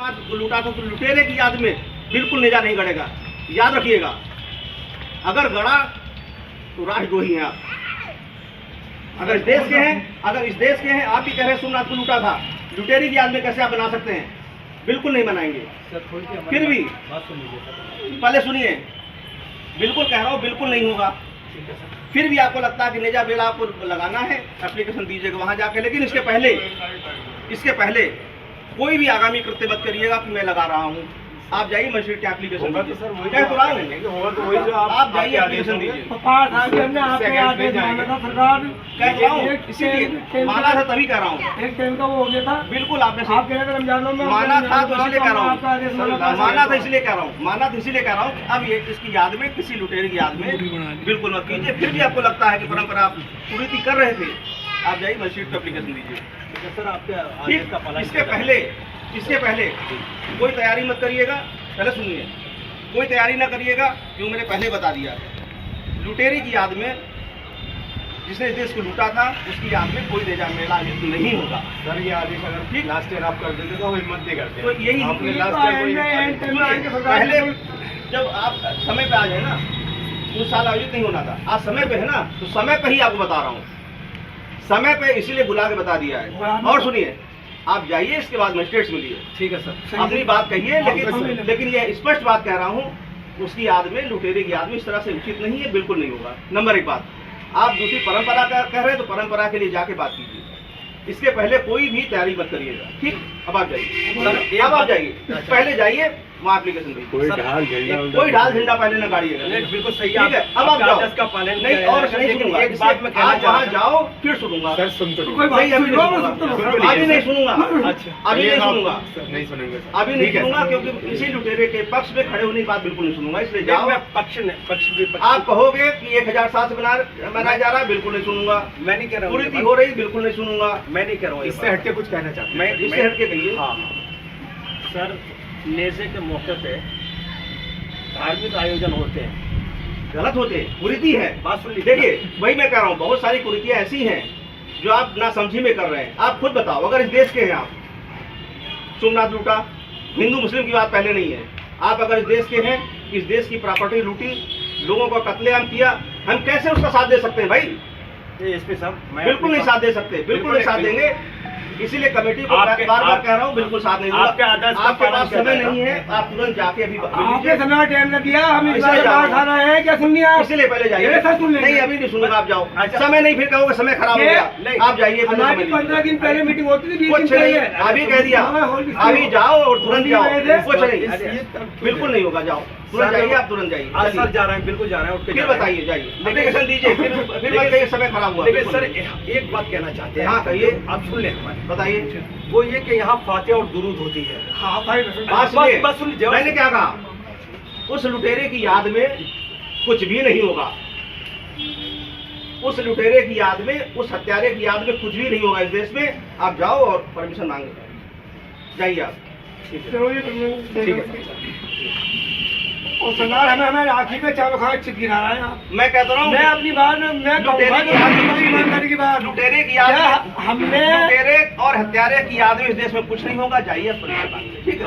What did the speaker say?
सोमनाथ को लूटा था तो लुटेरे की याद में बिल्कुल नेजा नहीं गड़ेगा। याद रखिएगा, अगर गड़ा तो राष्ट्रद्रोही हैं आप। अगर इस देश के हैं, आप भी कह रहे हैं सोमनाथ को लूटा था, लुटेरी की याद में कैसे आप बना सकते हैं? बिल्कुल नहीं बनाएंगे। फिर भी पहले सुनिए, बिल्कुल कह रहा हूँ बिल्कुल नहीं होगा। फिर भी आपको लगता है कि नेजा बेला आपको लगाना है, एप्लीकेशन दीजिएगा वहां जाके। लेकिन इसके पहले कोई भी आगामी कृत्य मत करिएगा कि मैं लगा रहा हूँ। आप जाइए मजिस्ट्रेट के एप्लीकेशन होगा तो सर वही कह तो रहा हूँ, होगा तो वही जो आप जाइए एप्लीकेशन दीजिए। इसीलिए माना था तभी कह रहा हूँ। एक टाइम का वो हो गया था। बिल्कुल आपने आप कह रहे थे रमजानों में माना था तो इसलिए कह रहा हूँ, माना था हूँ। इसलिए कह रहा हूँ। अब ये इसकी याद में, किसी लुटेरे की याद में बिल्कुल मत कीजिए। फिर भी आपको लगता है कि परंपरा आप कुरीति कर रहे थे, आप जाइए मजिस्ट्रेट को एप्लीकेशन दीजिए। सर आपके इसके पहले कोई तैयारी मत करिएगा। पहले सुनिए, कोई तैयारी ना करिएगा, क्यों मैंने पहले बता दिया। लुटेरी की याद में, जिसने इस देश को लूटा था, उसकी याद में कोई नेजा मेला आयोजित नहीं होगा। सर ये आदेश अगर लास्ट ईयर आप कर देते तो हिम्मत नहीं करते। तो यही आपने लास्ट ईयर पहले जब आप समय पे आ जाए ना, उस साल आयोजित नहीं होना था। आज समय पे है ना, तो समय पे ही आपको बता रहा हूँ, समय पे इसीलिए बुला के बता दिया है। और सुनिए, आप जाइए, इसके बाद मजिस्ट्रेट से मिलिए। ठीक है सर, अपनी बात कहिए, लेकिन ये स्पष्ट बात कह रहा हूँ, उसकी याद में, लुटेरे की याद में इस तरह से उचित नहीं है, बिल्कुल नहीं होगा। नंबर एक बात, आप दूसरी परंपरा का कह रहे हैं तो परंपरा के लिए जाके बात कीजिए। इसके पहले कोई भी तैयारी मत करिएगा, ठीक? अब आप जाइए, अब आप जाइए, पहले जाइए वहाँ एप्लीकेशन दीजिए। कोई ढाल झंडा पहले न गाड़िएगा। बिल्कुल सही ठीक है, अब आप जाओ। का पालन नहीं और नहीं सुनूंगा। एक बात मैं कहना आप वहाँ जाओ, फिर सुनूंगा। सर सुन तो नहीं, अभी नहीं सुनूंगा। अभी नहीं सुनूंगा। अच्छा, अभी नहीं सुनूंगा। नहीं सुनेंगे सर। अभी नहीं सुनूंगा, क्योंकि इसी लुटेरे के पक्ष में खड़े होने की बात बिल्कुल नहीं सुनूंगा। इसलिए जाओ। पक्ष आप कहोगे कि 1007 से मनाया जा रहा है, बिल्कुल नहीं सुनूंगा। मैं नहीं कह रहा हूँ, कुरीति हो रही, बिल्कुल नहीं सुनूंगा। मैं नहीं कह रहा हूँ। इससे हटके कुछ कहना चाहता हूँ। मैं इससे हटके कहिए। हाँ सर, नेज़े के मौके पे धार्मिक आयोजन होते हैं, गलत होते हैं, कुरीति है। बात सुन लीजिए। देखिए, वही मैं कह रहा हूँ, बहुत सारी कुरीतियां ऐसी हैं जो आप ना समझी में कर रहे हैं। आप खुद बताओ, अगर इस देश के हैं आप, सोमनाथ लूटा, हिंदू मुस्लिम की बात पहले नहीं है। आप अगर इस देश के हैं, इस देश की प्रॉपर्टी लूटी, लोगों का कत्लेआम किया, हम कैसे उसका साथ दे सकते हैं भाई? एसपी साहब, बिल्कुल नहीं साथ दे सकते, बिल्कुल नहीं साथ देंगे। इसीलिए कमेटी को बार बार कह रहा हूँ, बिल्कुल साथ नहीं दूंगा। आपके पास समय नहीं है, आप तुरंत जाके अभी आपने समय टाइम न दिया, हम इस बार खा रहे हैं, क्या सुन लिया? इसीलिए पहले जाइए। नहीं, अभी नहीं सुनूंगा, आप जाओ। समय नहीं, फिर कहोगे समय खराब हो गया। आप जाइए, हमारी 15 दिन पहले मीटिंग होती थी, कुछ नहीं, अभी कह दिया, अभी जाओ और तुरंत जाओ। कुछ नहीं, बिल्कुल नहीं होगा, जाओ तुरंत जाइए, आप तुरंत जाइए। सर जा रहे हैं, बिल्कुल जा रहे हैं। फिर बताइए, जाइए, एप्लीकेशन दीजिए। फिर मत कहिए समय खराब हुआ। लेकिन सर एक बात कहना चाहते हैं। हाँ कहिए, आप सुन लें हमारी। बताइए। वो ये कि यहाँ फातिहा और दुरूद होती है। हाँ भाई, बस सुनिए, मैंने क्या कहा, उस लुटेरे की याद में कुछ भी नहीं होगा। उस लुटेरे की याद में, उस हत्यारे की याद में कुछ भी नहीं होगा इस देश में। आप जाओ और परमिशन मांगे, जाइए आप। ठीक है। और सरदार हमें आखिर में चावल खाना चित गिरा रहा है आप। मैं कहता रहा हूँ, मैं अपनी बात में मैं लुटेरे की याद, हमने लुटेरे और हत्यारे की याद में इस देश में कुछ नहीं होगा। जाइए, ठीक है।